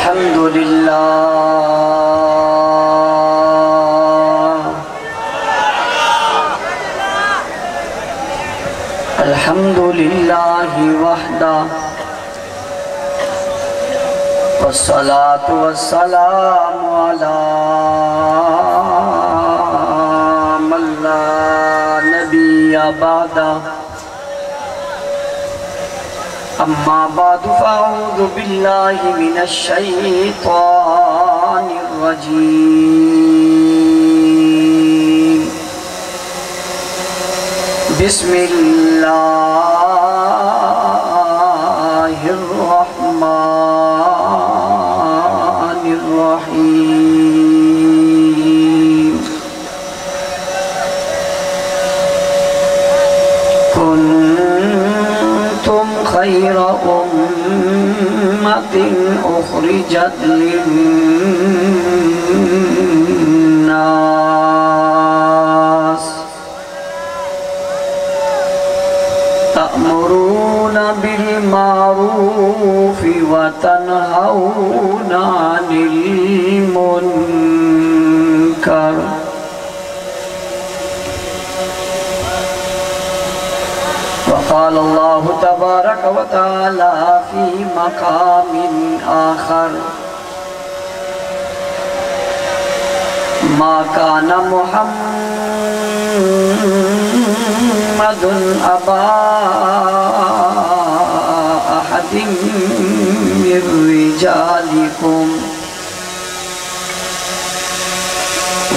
الحمدللہ وحدہ والصلاة والسلام علی من لا نبی بعدہ اما بعد فاعوذ باللہ من الشیطان الرجیم بسم اللہ الرحمن الرحیم کنتم خیر امت اخرجت للناس تأمرون بالمعروف وتنهون عن المنكر وقال الله تبارك وتعالى في مقام آخر ما كان محمد أبا أحد من رجالكم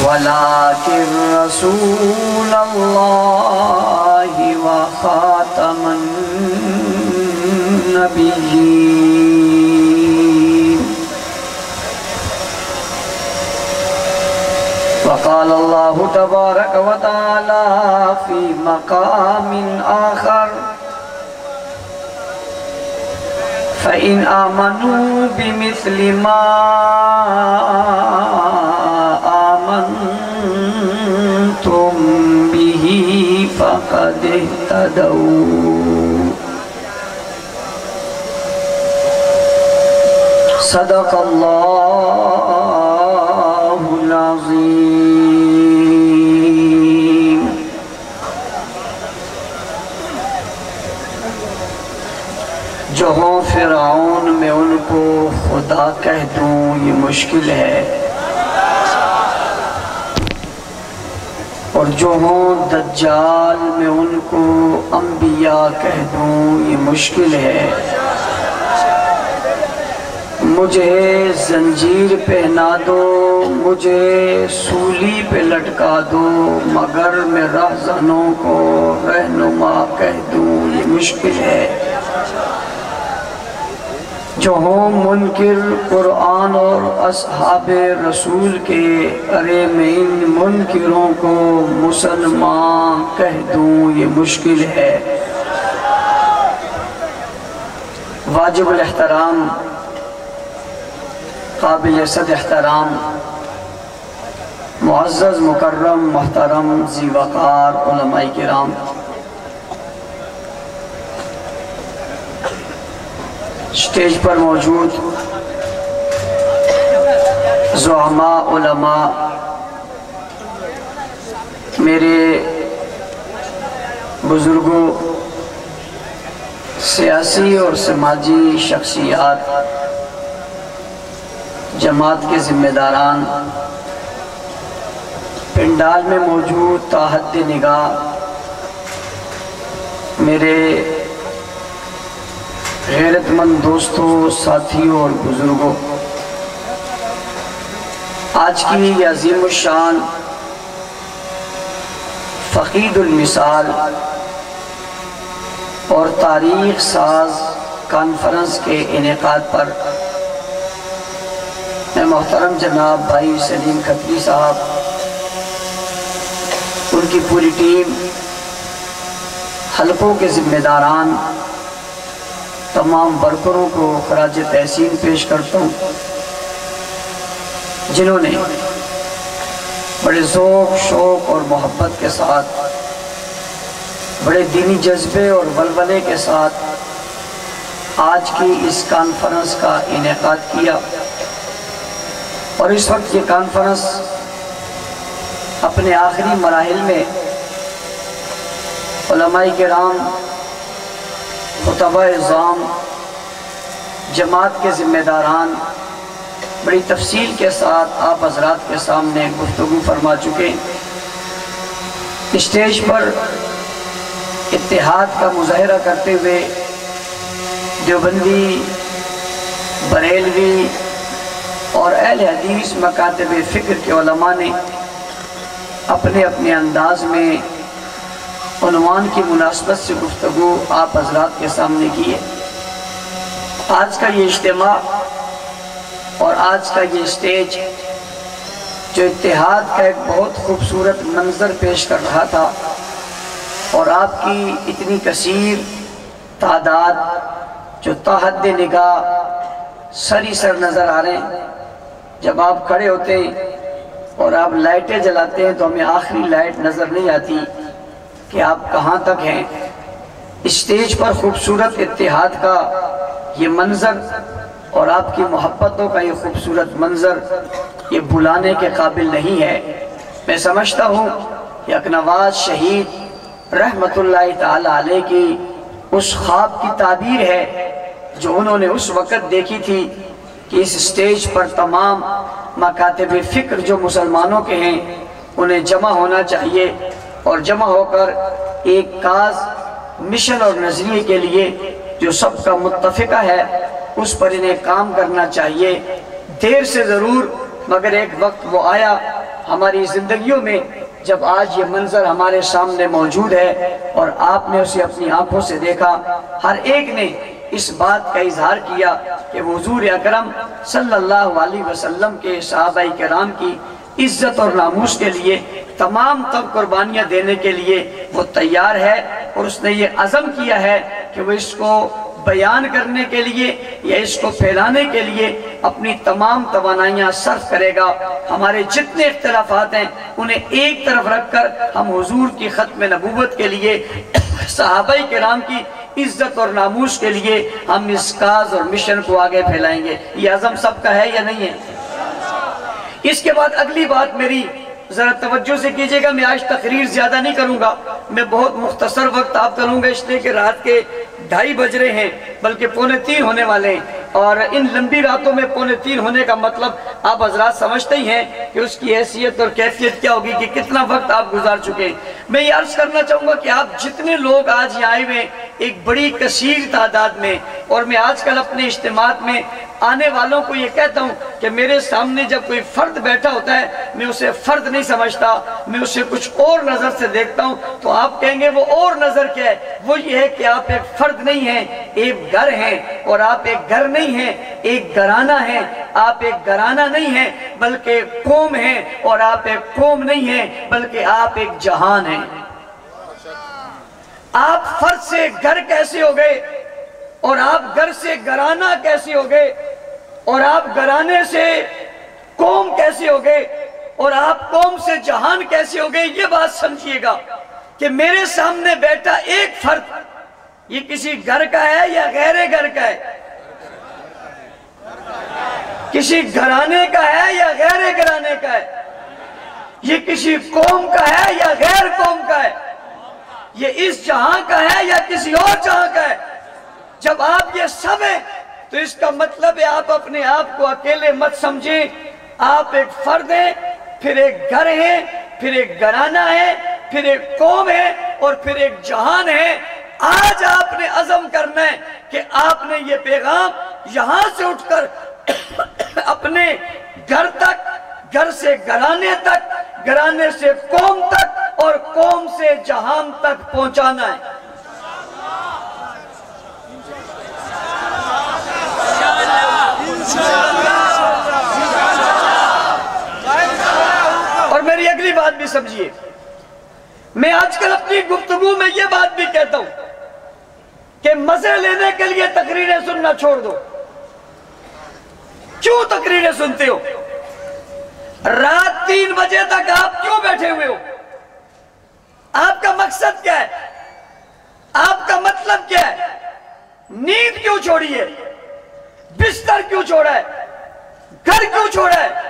ولكن رسول الله وخاتم النبيين وقال الله تبارك وتعالى في مقام آخر فإن آمنوا بمثل ما آمنتم به فقد اهتدوا صدق اللہ العظیم۔ جو ہوں فرعون میں ان کو خدا کہہ دوں یہ مشکل ہے، اور جو ہوں دجال میں ان کو انبیاء کہہ دوں یہ مشکل ہے۔ مجھے زنجیر پہنا دو، مجھے سولی پہ لٹکا دو، مگر میں راہزنوں کو رہنما کہہ دوں یہ مشکل ہے۔ جو ہوں منکر قرآن اور اصحاب رسول کے، ارے میں ان منکروں کو مسلمان کہہ دوں یہ مشکل ہے۔ واجب الاحترام، قابل صد احترام، معزز مکرم محترم ذی وقار علماء کرام، سٹیج پر موجود زعماء علماء، میرے بزرگوں، سیاسی اور سماجی شخصیات، جماعت کے ذمہ داران، پنڈال میں موجود تاحد نگاہ میرے غیرت مند دوستوں، ساتھیوں اور بزرگوں، آج کی یہ عظیم الشان فقید المثال اور تاریخ ساز کانفرنس کے انعقاد پر میں محترم جناب بھائی سلیم کھتری صاحب، ان کی پوری ٹیم، حلقوں کے ذمہ داران، تمام ورکروں کو خراج تحسین پیش کرتا ہوں، جنہوں نے بڑے ذوق، شوق اور محبت کے ساتھ، بڑے دینی جذبے اور ولولے کے ساتھ آج کی اس کانفرنس کا انعقاد کیا۔ اور اس وقت یہ کانفرنس اپنے آخری مراحل میں علماء کرام، خطباء اعظام، جماعت کے ذمہ داران بڑی تفصیل کے ساتھ آپ حضرات کے سامنے گفتگو فرما چکے۔ اسٹیج پر اتحاد کا مظاہرہ کرتے ہوئے دیوبندی، بریلوی اور اہل حدیث مکاتب فکر کے علماء نے اپنے اپنے انداز میں عنوان کی مناسبت سے گفتگو آپ حضرات کے سامنے کی ہے۔ آج کا یہ اجتماع اور آج کا یہ اسٹیج جو اتحاد کا ایک بہت خوبصورت منظر پیش کر رہا تھا، اور آپ کی اتنی کثیر تعداد جو تحت نگاہ سری سر نظر آ رہے ہیں، جب آپ کھڑے ہوتے ہیں اور آپ لائٹیں جلاتے ہیں تو ہمیں آخری لائٹ نظر نہیں آتی کہ آپ کہاں تک ہیں۔ اسٹیج پر خوبصورت اتحاد کا یہ منظر اور آپ کی محبتوں کا یہ خوبصورت منظر یہ بھلانے کے قابل نہیں ہے۔ میں سمجھتا ہوں کہ اکنواز شہید رحمت اللہ تعالی علیہ کی اس خواب کی تعبیر ہے جو انہوں نے اس وقت دیکھی تھی کہ اس اسٹیج پر تمام مکاتب فکر جو مسلمانوں کے ہیں انہیں جمع ہونا چاہیے، اور جمع ہو کر ایک کاز، مشن اور نظریے کے لیے جو سب کا متفقہ ہے اس پر انہیں کام کرنا چاہیے۔ دیر سے ضرور مگر ایک وقت وہ آیا ہماری زندگیوں میں جب آج یہ منظر ہمارے سامنے موجود ہے اور آپ نے اسے اپنی آنکھوں سے دیکھا۔ ہر ایک نے اس بات کا اظہار کیا کہ حضور اکرم صلی اللہ علیہ وسلم کے صحابہ کرام کی عزت اور ناموس کے لیے تمام تب قربانیاں دینے کے لیے وہ تیار ہے، اور اس نے یہ عزم کیا ہے کہ وہ اس کو بیان کرنے کے لیے یا اس کو پھیلانے کے لیے اپنی تمام توانائیاں صرف کرے گا۔ ہمارے جتنے اختلافات ہیں انہیں ایک طرف رکھ کر ہم حضور کی ختم نبوت کے لیے، صحابہ کرام کی عزت اور ناموس کے لیے ہم اس کاز اور مشن کو آگے پھیلائیں گے۔ یہ عزم سب کا ہے یا نہیں ہے؟ اس کے بعد اگلی بات میری ذرا توجہ سے کیجئے گا، میں آج تقریر زیادہ نہیں کروں گا، میں بہت مختصر وقت آپ کروں گا، اس لیے کہ رات کے 2:30 بج رہے ہیں بلکہ 2:45 ہونے والے ہیں، اور ان لمبی راتوں میں 2:45 ہونے کا مطلب آپ حضرات سمجھتے ہی ہیں کہ اس کی حیثیت اور کیفیت کیا ہوگی کہ کتنا وقت آپ گزار چکے ہیں۔ میں یہ عرض کرنا چاہوں گا کہ آپ جتنے لوگ آج یہاں آئے ہوئے ایک بڑی کثیر تعداد میں، اور میں آج کل اپنے اجتماعات میں آنے والوں کو یہ کہتا ہوں کہ میرے سامنے جب کوئی فرد بیٹھا ہوتا ہے میں اسے فرد نہیں سمجھتا، میں اسے کچھ اور نظر سے دیکھتا ہوں۔ تو آپ کہیں گے وہ اور نظر کیا ہے؟ وہ یہ ہے کہ آپ ایک فرد نہیں ہیں، ایک گھر ہیں، اور آپ ایک گھر نہیں ہیں، ایک گھرانہ ہیں۔ آپ ایک گھرانہ نہیں ہیں بلکہ قوم ہیں، اور آپ ایک قوم نہیں ہیں بلکہ آپ ایک جہان ہیں۔ آپ فرد سے گھر کیسے ہو گئے، اور آپ گھر سے گھرانہ کیسے ہو گئے، اور آپ گھرانے سے قوم کیسے ہو گئے، اور آپ قوم سے جہان کیسے ہو گئے؟ یہ بات سمجھیے گا کہ میرے سامنے بیٹھا ایک فرد یہ کسی گھر کا ہے یا غیر گھر کا ہے؟ کسی گھرانے کا ہے یا غیر گھرانے کا ہے؟ یہ کسی قوم کا ہے یا غیر قوم کا ہے؟ یہ اس جہاں کا ہے یا کسی اور جہاں کا ہے؟ جب آپ یہ سب ہیں تو اس کا مطلب ہے آپ اپنے آپ کو اکیلے مت سمجھیں۔ آپ ایک فرد ہیں، پھر ایک گھر ہے، پھر ایک گھرانہ ہے، پھر ایک قوم ہے، اور پھر ایک جہان ہے۔ آج آپ نے عزم کرنا ہے کہ آپ نے یہ پیغام یہاں سے اٹھ کر اپنے گھر تک، گھر سے گھرانے تک، گھرانے سے قوم تک، اور قوم سے جہان تک پہنچانا ہے۔ اور میری اگلی بات بھی سمجھیے، میں آج کل اپنی گفتگو میں یہ بات بھی کہتا ہوں کہ مزے لینے کے لیے تقریریں سننا چھوڑ دو۔ کیوں تقریریں سنتے ہو؟ رات 3 بجے تک آپ کیوں بیٹھے ہوئے ہو؟ آپ کا مقصد کیا ہے؟ آپ کا مطلب کیا ہے؟ نیند کیوں چھوڑی ہے؟ بستر کیوں چھوڑا ہے؟ گھر کیوں چھوڑا ہے؟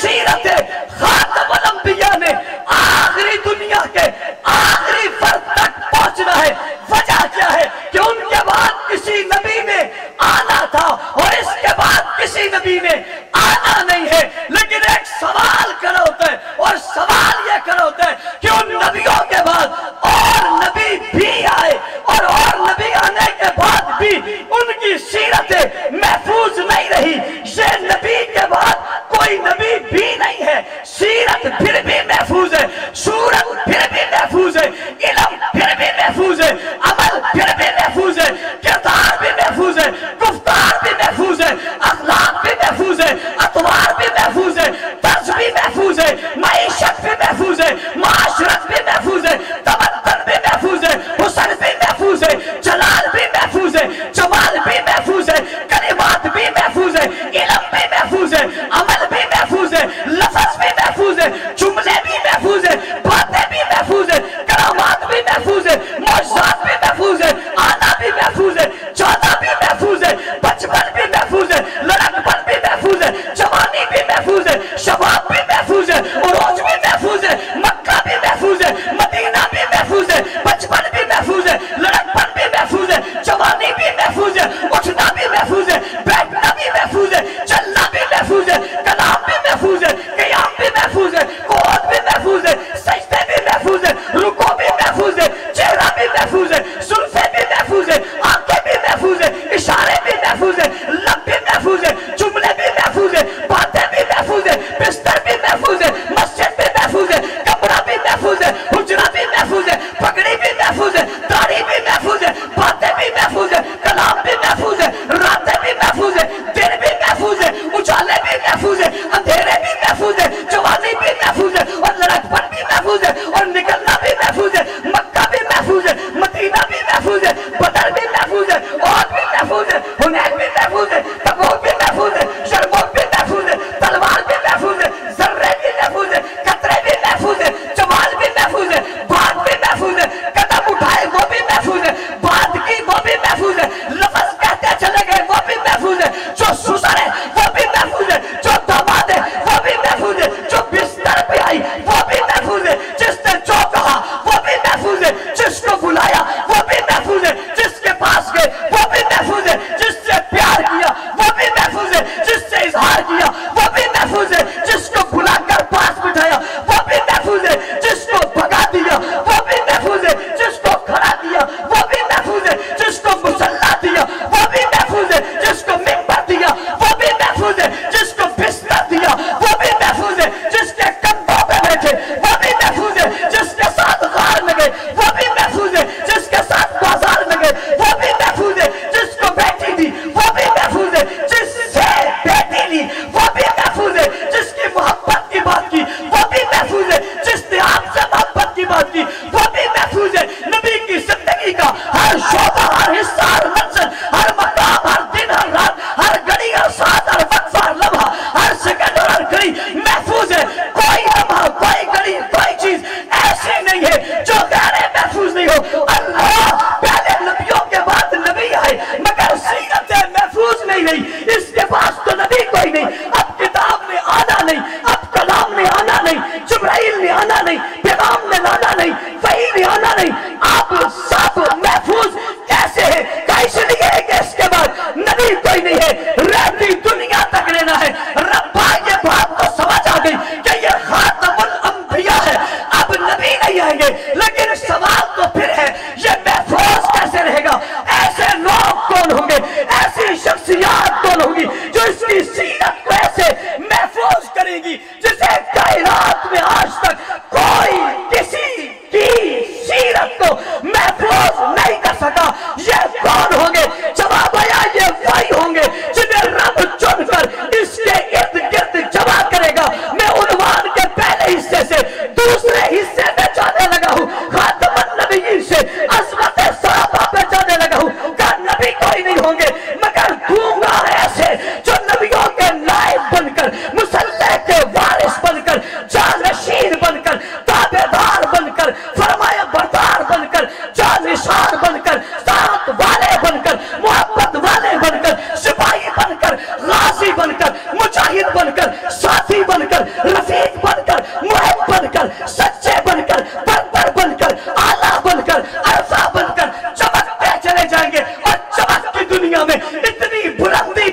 سیرت خاتم الانبیاء نے آخری دنیا کے آخری فرد تک پہنچنا ہے. وجہ کیا ہے کہ ان کے بعد کسی نبی نے آنا تھا اور اس کے بعد کسی نبی نے آنا نہیں ہے. لیکن ایک سوال کھڑا ہوتا ہے اور سوال یہ کھڑا ہوتا ہے کہ ان نبیوں کے بعد اور نبی بھی آئے اور نبی آنے کے بعد بھی ان کی سیرت محفوظ نہیں رہی. یہ نبی کے بعد کوئی نبی بھی نہیں ہے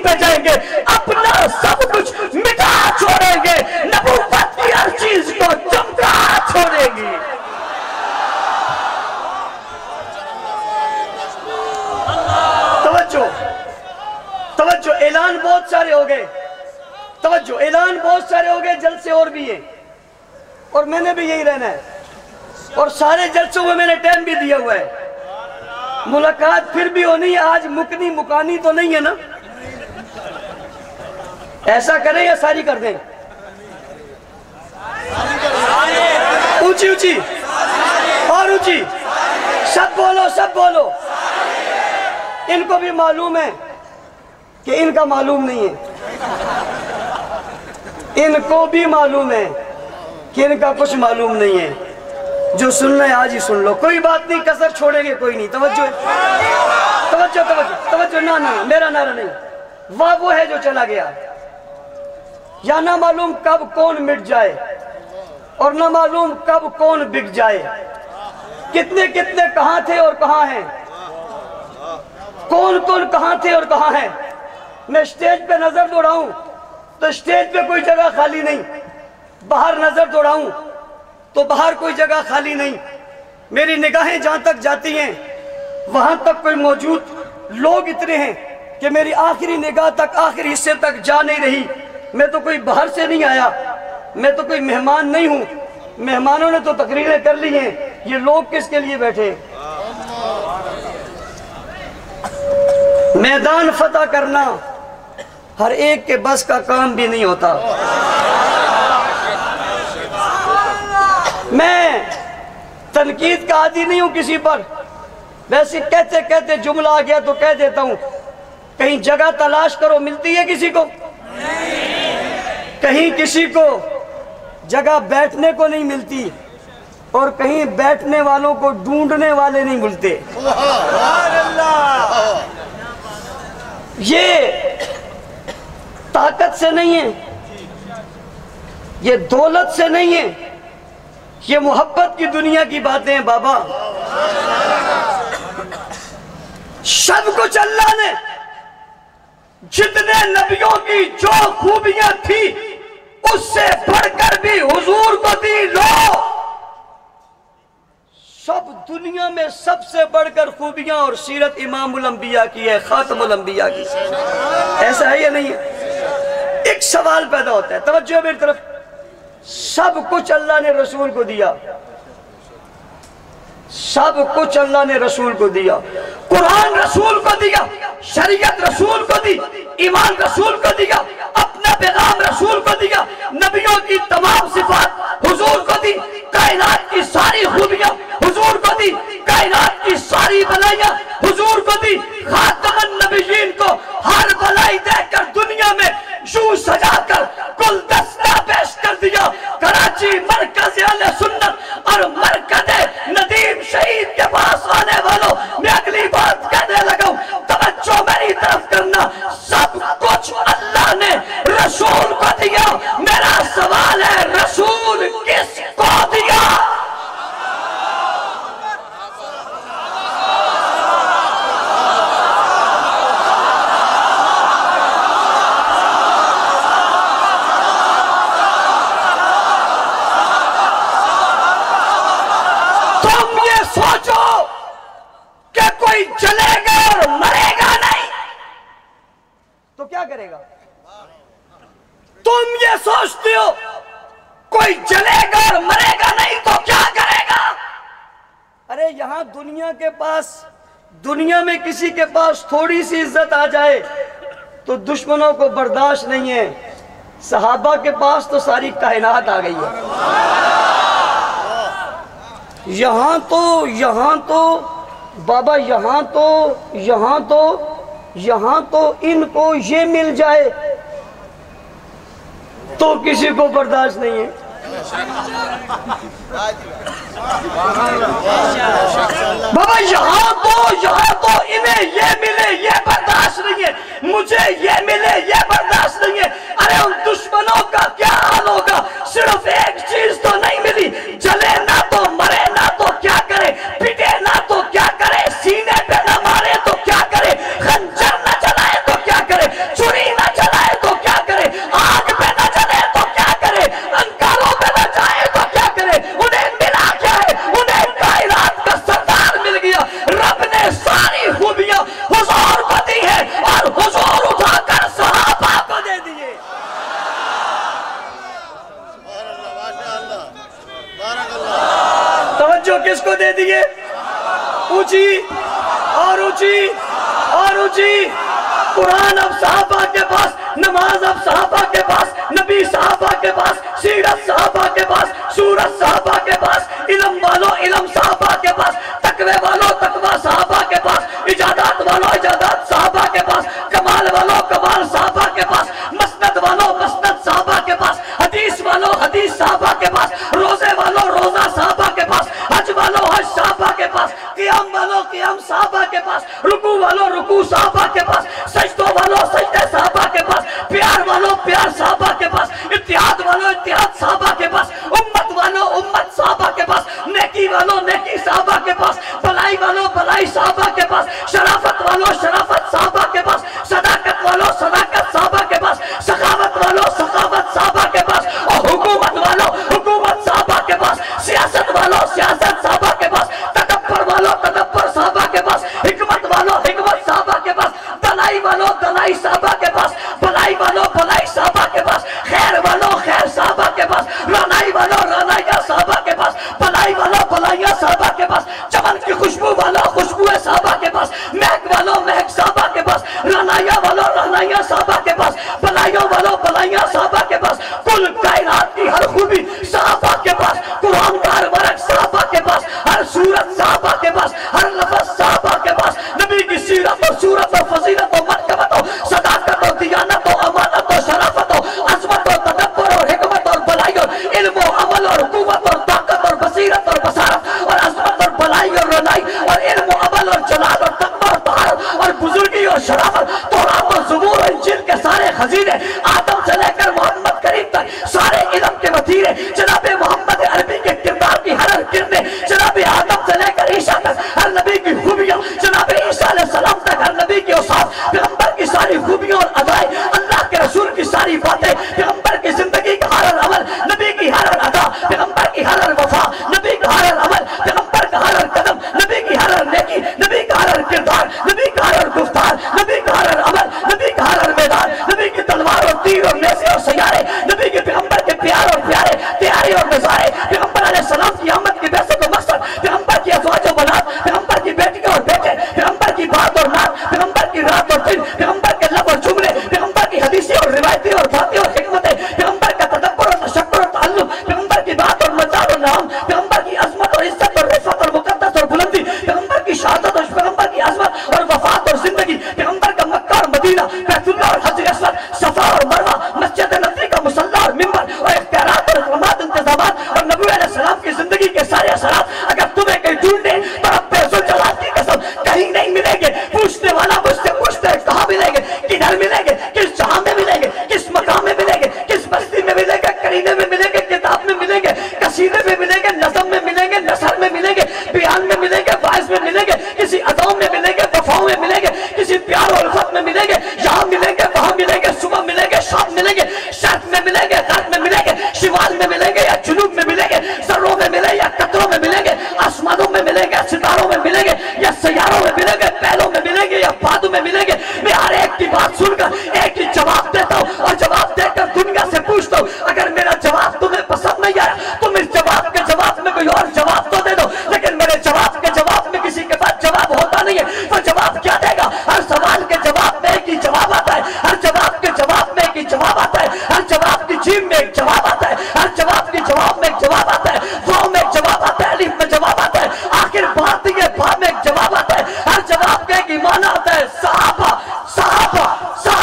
پہ جائیں گے، اپنا سب کچھ مٹا چھوڑیں گے، نبوت کی ہر چیز کو چمکا چھوڑیں گے۔ توجہ، اعلان بہت سارے ہو گئے، توجہ، اعلان بہت سارے ہو گئے، جلسے اور بھی ہیں، اور میں نے بھی یہی رہنا ہے، اور سارے جلسوں میں نے ٹائم بھی دیا ہوا ہے۔ ملاقات پھر بھی ہونی ہے، آج مکنی مکانی تو نہیں ہے نا؟ ایسا کریں یا ساری کر دیں؟ اونچی اونچی اور اونچی، سب بولو، سب بولو۔ ان کو بھی معلوم ہے کہ ان کا معلوم نہیں ہے، ان کو بھی معلوم ہے کہ ان کا کچھ معلوم نہیں ہے۔ جو سننا ہے آج ہی سن لو، کوئی بات نہیں، کسر چھوڑیں گے کوئی نہیں۔ توجہ توجہ توجہ توجہ، نہ میرا نعرہ نہیں، وہ ہے جو چلا گیا، یا نہ معلوم کب کون مٹ جائے اور نہ معلوم کب کون بک جائے، کتنے کتنے کہاں تھے اور کہاں ہیں، کون کون کہاں تھے اور کہاں ہیں۔ میں سٹیج پہ نظر دوڑاؤں تو سٹیج پہ کوئی جگہ خالی نہیں، باہر نظر دوڑاؤں تو باہر کوئی جگہ خالی نہیں، میری نگاہیں جہاں تک جاتی ہیں وہاں تک کوئی موجود لوگ اتنے ہیں کہ میری آخری نگاہ تک، آخری حصے تک جا نہیں رہی۔ میں تو کوئی باہر سے نہیں آیا، میں تو کوئی مہمان نہیں ہوں، مہمانوں نے تو تقریریں کر لی ہیں، یہ لوگ کس کے لیے بیٹھے؟ میدان فتح کرنا ہر ایک کے بس کا کام بھی نہیں ہوتا۔ میں تنقید کا عادی نہیں ہوں کسی پر، ویسے کہتے کہتے جملہ آ گیا تو کہہ دیتا ہوں، کہیں جگہ تلاش کرو، ملتی ہے کسی کو؟ کہیں کسی کو جگہ بیٹھنے کو نہیں ملتی، اور کہیں بیٹھنے والوں کو ڈھونڈنے والے نہیں ملتے۔ یہ طاقت سے نہیں ہے، یہ دولت سے نہیں ہے، یہ محبت کی دنیا کی باتیں ہیں بابا۔ سب کچھ اللہ نے، جتنے نبیوں کی جو خوبیاں تھی اس سے بڑھ کر بھی حضور کو دی۔ لو، سب دنیا میں سب سے بڑھ کر خوبیاں اور سیرت امام الانبیاء کی ہے، خاتم الانبیاء کی۔ ایسا ہے یا نہیں ہے؟ ایک سوال پیدا ہوتا ہے، توجہ میری طرف۔ سب کچھ اللہ نے رسول کو دیا، سب کچھ اللہ نے رسول کو دیا، قرآن رسول کو دیا، شریعت رسول کو دی، ایمان رسول کو دیا، اپنا پیغام رسول کو دیا، نبیوں کی تمام صفات حضور کو دی، کائنات کی ساری خوبیاں حضور کو دی، کائنات کی ساری بلائیاں حضور کو دی، خاتم النبیین کو ہر بلائی دے کر دنیا میں یوں سجا کر گلدستہ پیش کر دیا۔ کراچی مرکز اہل سنت اور مرکز ندیم شہید کے پاس آنے والوں میں اگلی بات کہنے لگا ہوں، توجہ میری طرف کرنا۔ سب کچھ اللہ نے رسول کو دیا، میرا سوال ہے رسول کس کو دیا؟ سوچو کہ کوئی جلے گا اور مرے گا نہیں تو کیا کرے گا؟ تم یہ سوچتے ہو کوئی جلے گا اور مرے گا نہیں تو کیا کرے گا؟ ارے یہاں دنیا کے پاس، دنیا میں کسی کے پاس تھوڑی سی عزت آ جائے تو دشمنوں کو برداشت نہیں ہے، صحابہ کے پاس تو ساری کائنات آ گئی ہے۔ یہاں تو بابا، یہاں تو ان کو یہ مل جائے تو کسی کو برداشت نہیں ہے۔ بابا یہاں تو انہیں یہ ملے یہ برداشت نہیں ہے، مجھے یہ ملے یہ برداشت نہیں ہے۔ ارے ان دشمنوں کا کیا حال ہوگا؟ صرف ایک چیز تو نہیں ملی، جلے نہ تو مرے نہ تو کیا کرے، پٹے نہ تو کیا کرے، سینے پہ نہ مارے تو کیا کرے، خنجر نہ چلائے تو کیا کرے، چھری کو دے دیے، اونچی اور اونچی اور اونچی۔ قرآن اب صحابہ کے پاس، نماز اب صحابہ کے پاس، نبی صحابہ کے پاس، سیرت صحابہ کے پاس، سورت صحابہ کے پاس، علم والو علم صحابہ کے پاس، تقوی والو تقوی صحابہ کے پاس، اجادات والو اجادات صحابہ کے پاس، کمال والو کمال صحابہ کے پاس، مسند والو مسند صحابہ کے پاس، حدیث والو حدیث صحابہ کے پاس، روزے والو روزہ صحابہ کے پاس، حج والو حج صحابہ کے پاس، قیام والو قیام صحابہ کے پاس، رکوع والو رکوع صحابہ کے پاس، سجدوں والو سجدے صحابہ کے پاس، پیار والو پیار صحابہ کے پاس، اتحاد والو اتحاد صحابہ کے پاس، امت والو امت صحابہ کے پاس، نیکی والو نیکی صحابہ کے پاس، بلائی والو بلائی صحابہ کے پاس، شرافت والو شرافت صحابہ کے پاس، صداقت والو صداقت صحابہ کے پاس، سخاوت والو سخاوت صحابہ کے پاس، اور حکومت والو حکومت صحابہ کے پاس، سیاست والو سیاست صحابہ کے پاس، تدبر والو تدبر صحابہ کے پاس، حکمت والو حکمت صحابہ کے پاس، دلائی والو دلائی صحابہ کے پاس، بلائی والو بلائی صحابہ کے پاس، خیر والو خیر صحابہ کے پاس، رانائی والو رانائیہ صحابہ کے پاس، بلائی والو بلائیہ صحابہ کے پاس، چمن کی خوشبو والا خوشبو صحابہ کے پاس، مہک والو مہک صحابہ کے پاس، رانائیہ والو رانائیہ صحابہ کے پاس، بلائیوں والو بلائیہ صحابہ کے پاس، کل کائنات کی ہر خوبی صحابہ کے پاس، قرآن کا ہر ورق صحابہ کے پاس، ہر سورت صحابہ کے پاس، ہر لفظ صحابہ کے پاس، نبی کی سیرت و سورت و فضیلت و مرتبت و صداقت و دیانت و امانت و شرافت و عظمت و تدبر اور حکمت اور بلائی اور علم و عمل اور قوت اور طاقت اور بصیرت اور بصارت اور عظمت اور بلائی اور رنائی اور علم و عمل اور جلال اور تقوی اور طہارت اور بزرگی اور شرافت، تورات اور زبور اور انجیل کے سارے خزینے، آدم سے لے کر محمد کریم تک سارے علم کے وتیرے، جناب محمد عربی کے کردار کی ہر کرنے، جناب آدم سے لے کر عیسیٰ تک ہر نبی کی خوبیاں، جناب عیسیٰ علیہ السلام تک ہر نبی کی اوصاف، پیغمبر کی ساری خوبیوں اور ادائیں، اللہ کے رسول کی ساری باتیں، پیغمبر کی زندگی کا ہر عمل، نبی کی ہر ادا، پیغمبر کی ہر وفا، نبی کا ہر عمل، پیغمبر کا ہر قدم، نبی کی ہر نیکی، نبی کا ہر کردار، نبی کا ہر گفتار، نبی کا ہر عمل، نبی کا ہر میدان، نبی کی تلوار اور تیر اور نیزے اور سیارے، نبی کے پیغمبر کے پیار اور پیارے تیاری اور نظارے، پیغمبر علیہ السلام کی آمد کی بعثت و مقصد، پیغمبر کی ازواج و بنات، پیغمبر کی بیٹیاں اور بیٹے، پیغمبر کی بات اور نات، پیغمبر کی رات اور دن، پیغمبر کے لب اور جملے، پیغمبر کی حدیثیں اور روایتیں اور باتیں اور حکمتیں، پیغمبر کا تدبر اور تشکر اور تعلق، پیغمبر کی بات اور مزار اور نام، پیغمبر کی عظمت اور عزت اور رفعت اور مقدس اور بلندی، پیغمبر کی شہادت اور پیغمبر کی عظمت اور وفات اور زندگی، پیغمبر کا مکہ اور مدینہ، بیت اللہ اور حجر اسود، صفا اور مروہ، مسجد نبوی کا مصلی اور منبر اور اختیارات اور اقدامات انتظامات اور نبی علیہ السلام کی زندگی کے سارے اثرات، اگر تمہیں کہیں ڈھونڈے تو رب ذوالجلال کی قسم کہیں نہیں ملیں گے۔ پوچھنے والا مجھ سے پوچھتے ہیں کہاں ملیں گے، کدھر ملیں گے، کس جہاں میں ملیں گے، کس مقام میں ملیں گے، کس بستی میں ملیں گے، قرینے میں ملیں گے، کتاب میں ملیں گے، قصیدے میں ملیں گے، نظم میں ملیں گے، نثر میں ملیں گے، بیان میں ملیں گے، واعظ میں ملیں گے، کسی اداؤں میں ملیں گے، وفاؤں میں ملیں گے، کسی پیار اور الفت میں ملیں گے، یہاں ملیں گے وہاں ملیں گے، صبح ملیں گے شام ملیں گے، شرق میں ملیں گے غرب میں ملیں گے، شمال میں ملیں گے یا جنوب میں ملیں گے، ذروں میں ملیں یا قطروں میں ملیں گے، آسمانوں میں ملیں گے، ستاروں میں ملیں گے یا سیاروں میں ملیں گے، پہلوں میں ملیں گے یا بادوں میں ملیں گے۔ میں ہر ایک کی بات سن کر ایک ہی جواب دیتا ہوں اور جواب دے کر دنیا سے پوچھتا ہوں، اگر میرا جواب تمہیں پسند نہیں آیا تم اس جواب کے جواب میں کوئی اور جواب تو دے دو، لیکن میرے جواب کے جواب میں کسی کے پاس جواب ہوتا نہیں ہے تو جواب کیا دے گا؟ ہر سوال کے جواب میں ایک ہی جواب آتا ہے، ہر جواب کے جواب میں ایک ہی جواب آتا ہے، ہر جواب کی جیم میں ایک جواب آتا ہے، ہر جواب کے جواب میں ایک جواب آتا ہے، واو میں ایک جواب آتا ہے، الف میں جواب آتا ہے، آخر بات یہ با میں ایک جواب آتا ہے، ہر جواب کا ایک ایمان آتا ہے۔ صحابہ صحابہ صحابہ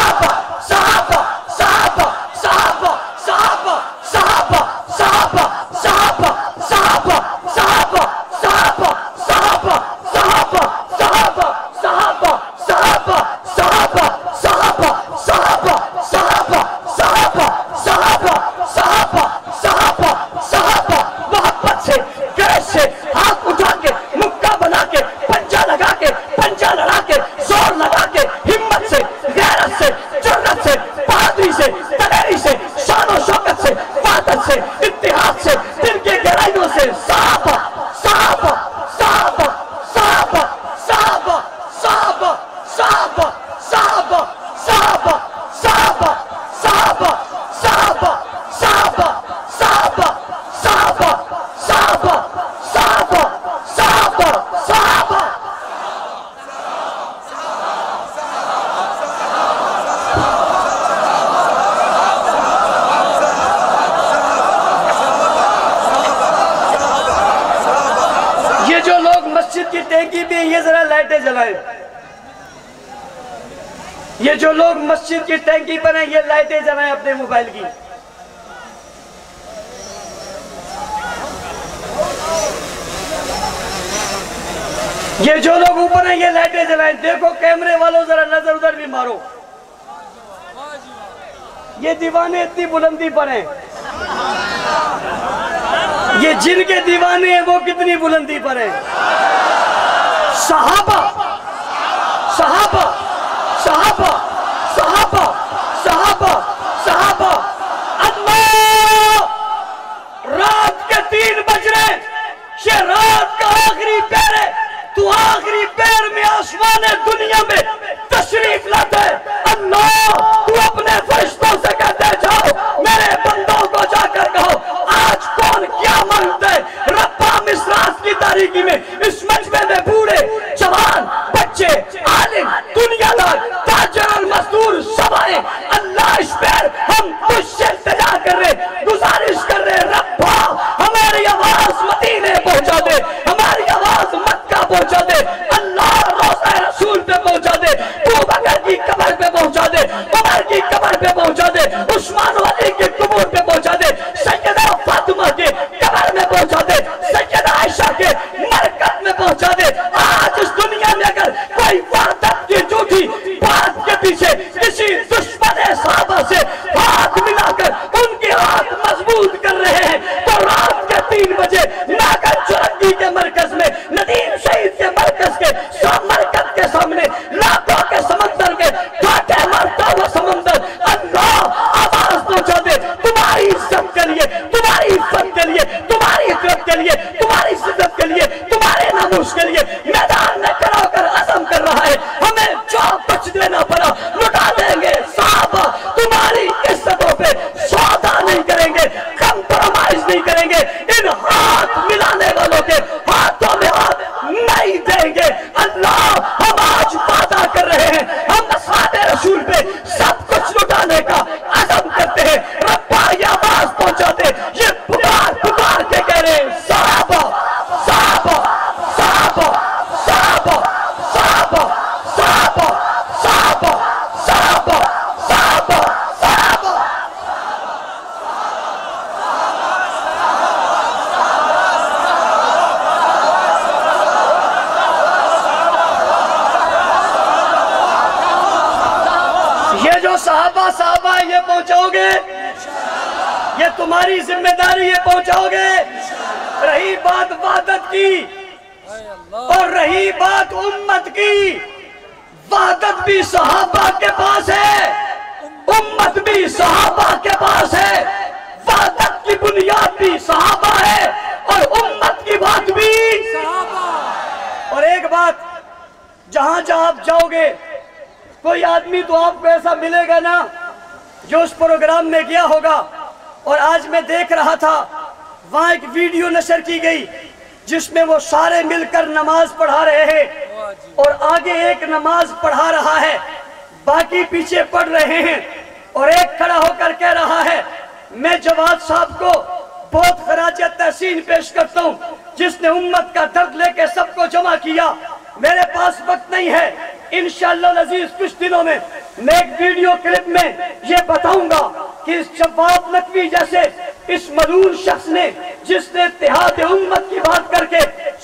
لائٹیں جلائیں. یہ جو لوگ مسجد کی ٹینکی پر ہیں یہ لائٹیں جلائیں اپنے موبائل کی. یہ جو لوگ اوپر ہیں یہ لائٹیں جلائیں. دیکھو کیمرے والوں ذرا نظر ادھر بھی مارو. یہ دیوانے اتنی بلندی پر ہیں. یہ جن کے دیوانے ہیں وہ کتنی بلندی پر ہیں. صحابہ صحابہ صحابہ صحابہ صحابہ صحابہ. اللہ رات کے 3 بج رہے ہیں. یہ رات کا آخری پہر ہے. تو آخری پہر میں آسمان دنیا میں تشریف لاتا ہے. اللہ تو اپنے فرشتوں سے کہتے جاؤ میرے بندوں کو جا کر کہو آج کون کیا مانگتا ہے. ربا مصراس کی تاریکی میں اس مجمع میں بوڑھے جوان بچے عالم دنیا دار تاجر المزدور سب آئے. اللہ اس پہر ہم تجھ سے التجا کر رہے گزارش کر رہے ربا ہماری آواز مدینے پہنچا دے. ہماری آواز مکہ پہنچا دے. اللہ روضہ رسول پہ پہنچا دے. ابو بکر کی قبر پہ پہنچا دے. عمر کی قبر پہ پہنچا دے. عثمان علی کے قبور پہ پہنچا دے. سیدہ فاطمہ کے قبر میں پہنچا دے. سیدہ عائشہ کے مرکز میں پہنچا دے. آج اس دنیا میں اگر کوئی وحدت کی جھوٹی بات کے پیچھے کسی دشمن صحابہ سے ہاتھ ملا کر ان کے ہاتھ مضبوط کر رہے ہیں تو رات کے 3 بجے ناگر چرنگی کے مرکز میں ندیم شہید کے مرکز کے مرکز کے سامنے لاکھوں کے سمندر کے کاٹے مارتا ہوا سمندر اللہ آواز پہنچا دے. تمہاری عزت کے لیے تمہاری عزت کے لیے تمہاری عزت کے لیے تمہاری عزت کے لیے تمہارے ناموس کے لیے میدان میں کھڑا ہو کر عزم کر رہا ہے. ہمیں جو بچ دینا پڑا لٹا دیں گے. صحابہ تمہاری عزتوں پہ سودا نہیں کریں گے. کمپرومائز نہیں کریں گے. ان ہاتھ ملانے والوں کے ہاتھوں میں ہاتھ نہیں دیں گے. اللہ ہم آج وعدہ کر رہے ہیں ہم اصحاب رسول پہ سب کچھ لٹانے کا عزم کرتے ہیں. ربا یہ آواز پہنچا دے. یہ پکار پکار کے کہہ رہے ہیں صحابہ صحابہ صحابہ صحابہ صحابہ صحابہ صحابہ صحابہ صحابہ صحابہ. یہ جو صحابہ صحابہ یہ پہنچاؤ گے یہ تمہاری ذمہ داری یہ پہنچاؤ گے. رہی بات وحدت کی اور رہی بات امت کی وحدت بھی صحابہ کے پاس ہے امت بھی صحابہ کے پاس ہے. وحدت کی بنیاد بھی صحابہ ہے اور امت کی بات بھی صحابہ. اور ایک بات جہاں جہاں آپ جاؤ گے کوئی آدمی تو آپ کو ایسا ملے گا نا جو اس پروگرام میں گیا ہوگا. اور آج میں دیکھ رہا تھا وہاں ایک ویڈیو نشر کی گئی جس میں وہ سارے مل کر نماز پڑھا رہے ہیں اور آگے ایک نماز پڑھا رہا ہے باقی پیچھے پڑھ رہے ہیں اور ایک کھڑا ہو کر کہہ رہا ہے میں جواد صاحب کو بہت خراج تحسین پیش کرتا ہوں جس نے امت کا درد لے کے سب کو جمع کیا. میرے پاس وقت نہیں ہے انشاءاللہ العزیز کچھ دنوں میں ایک ویڈیو کلپ میں یہ بتاؤں گا کہ اس شفاعت نقوی جیسے اس ملعون شخص نے جس نے اتحاد امت کی بات کر کے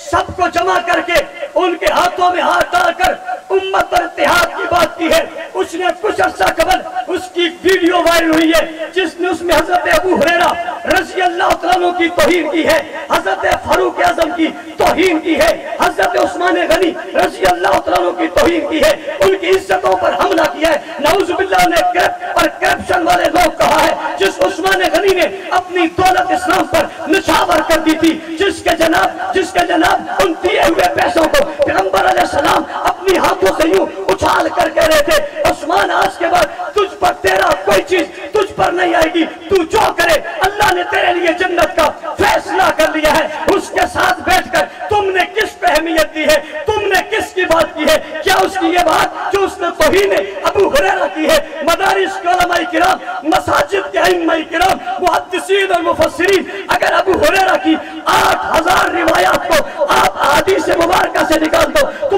سب کو جمع کر کے ان کے ہاتھوں میں ہاتھ ڈال کر امت اور اتحاد کی بات کی ہے. اس نے کچھ عرصہ قبل اس کی ویڈیو وائرل ہوئی ہے جس نے اس میں حضرت ابو ہریرہ رضی اللہ تعالیٰ کی توہین کی ہے, حضرت فاروق اعظم کی توہین کی ہے, حضرت عثمان غنی رضی اللہ تعالیٰ کی توہین کی ہے, ان کی عزتوں پر حملہ کیا ہے. نعوذ باللہ نے کرپٹ اور کرپشن والے لوگ کہا ہے جس عثمان غنی نے اپنی دولت اسلام پر نچھاور کر دی تھی, جس کے جناب ان دیے ہوئے پیسوں کو پیغمبر علیہ السلام اپنی ہاتھوں سے یوں اچھال کر کہہ رہے تھے عثمان آج کے بعد تجھ پر تیرا کوئی چیز تجھ پر نہیں آئے گی, تو جو کرے اللہ نے تیرے لیے جنت کا فیصلہ کر لیا ہے. اس کے ساتھ بیٹھ کر تم نے کس پہ اہمیت دی ہے, تم نے کس کی بات کی ہے, کیا اس کی یہ بات جو اس نے توہین ابو ہریرہ کی ہے. مدارس کے علماء کرام, مساجد کے ائمہ کرام, محدثین اور مفسرین اگر ابو ہریرہ کی 8000 روایات کو آپ احادیث مبارکہ سے نکال دو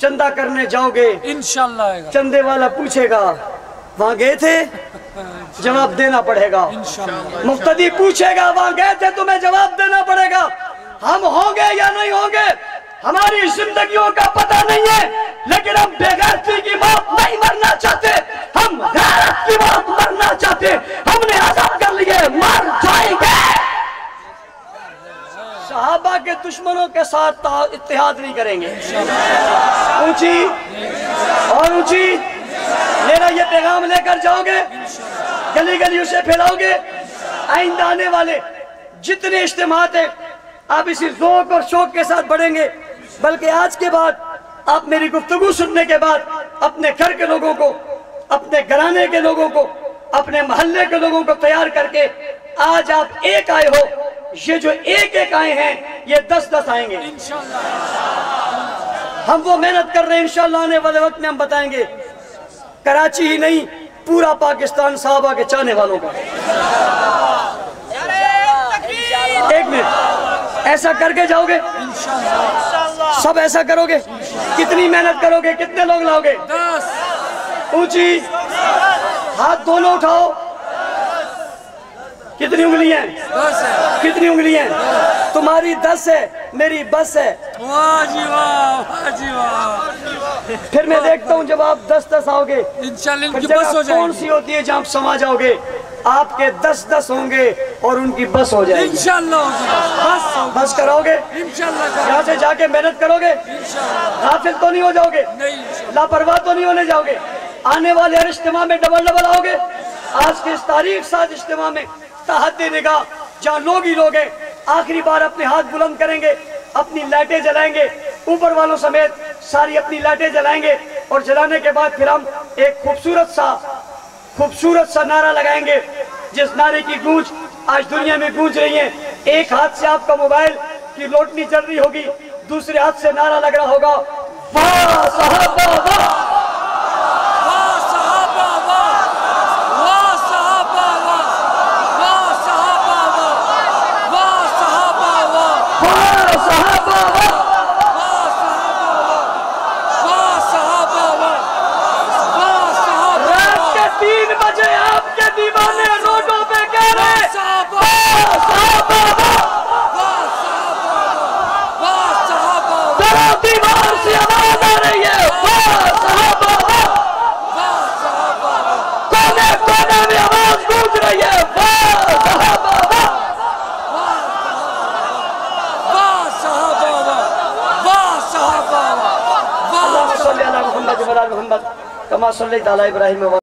چندہ کرنے جاؤ گے انشاءاللہ آئے گا. چندے والا پوچھے گا وہاں گئے تھے؟ جواب دینا پڑے گا. مقتدی پوچھے گا وہاں گئے تھے؟ تمہیں جواب دینا پڑے گا. ہم ہوں گے یا نہیں ہوں گے ہماری زندگیوں کا پتہ نہیں ہے، لیکن ہم بے غیرتی کی موت نہیں مرنا چاہتے، ہم غیرت کی موت مرنا چاہتے. ہم نے عزم کر لیے مر جائیں گے. صحابہ کے دشمنوں کے ساتھ اتحاد نہیں کریں گے. اونچی اور اونچی میرا یہ پیغام لے کر جاؤ گے، گلی گلی اسے پھیلاؤ گے. آئندہ آنے والے جتنے اجتماعات ہیں آپ اسی ذوق اور شوق کے ساتھ بڑھیں گے. بلکہ آج کے بعد آپ میری گفتگو سننے کے بعد اپنے گھر کے لوگوں کو، اپنے گھرانے کے لوگوں کو، اپنے محلے کے لوگوں کو تیار کر کے آج آپ ایک آئے ہو. یہ جو ایک ایک آئے ہیں یہ 10-10 آئیں گے. ہم وہ محنت کر رہے ہیں، انشاءاللہ آنے والے وقت میں ہم بتائیں گے. کراچی ہی نہیں پورا پاکستان صحابہ کے چاہنے والوں کا. ایک منٹ ایسا کر کے جاؤ گے؟ سب ایسا کرو گے؟ کتنی محنت کرو گے؟ کتنے لوگ لاؤ گے؟ 10. اونچی ہاتھ دونوں اٹھاؤ. کتنی انگلی ہیں؟ 10 ہے. کتنی انگلی ہیں؟ تمہاری 10 ہے، میری بس ہے. واہ جی واہ، واہ جی واہ. پھر میں دیکھتا ہوں جب آپ 10-10 آؤ گے انشاءاللہ ان پھر کی بس ہو جگہ جائے کون سی ہوتی ہے جہاں آپ سما جاؤ گے؟ آپ کے 10-10 ہوں گے اور ان کی بس ہو جائے گی. انشاءاللہ ہوگی. بس کراؤ گے؟ انشاءاللہ یہاں سے جا کے محنت کرو گے؟ غافل تو نہیں ہو جاؤ گے؟ نہیں. لاپرواہ تو نہیں ہونے جاؤ گے؟ آنے والے ہر اجتماع میں ڈبل آؤ گے؟ آج کے اس تاریخ ساز اجتماع میں تحت نگاہ جہاں لوگ ہی لوگ ہیں آخری بار اپنے ہاتھ بلند کریں گے، اپنی لائٹیں جلائیں گے، اوپر والوں سمیت ساری اپنی لائٹیں جلائیں گے. اور جلانے کے بعد پھر ہم ایک خوبصورت سا نعرہ لگائیں گے جس نعرے کی گونج آج دنیا میں گونج رہی ہے. ایک ہاتھ سے آپ کا موبائل کی روشنی چل رہی ہوگی، دوسرے ہاتھ سے نعرہ لگ رہا ہوگا واہ صحابہ واہ. محمد کما صلی اللہ علیہ ابراہیم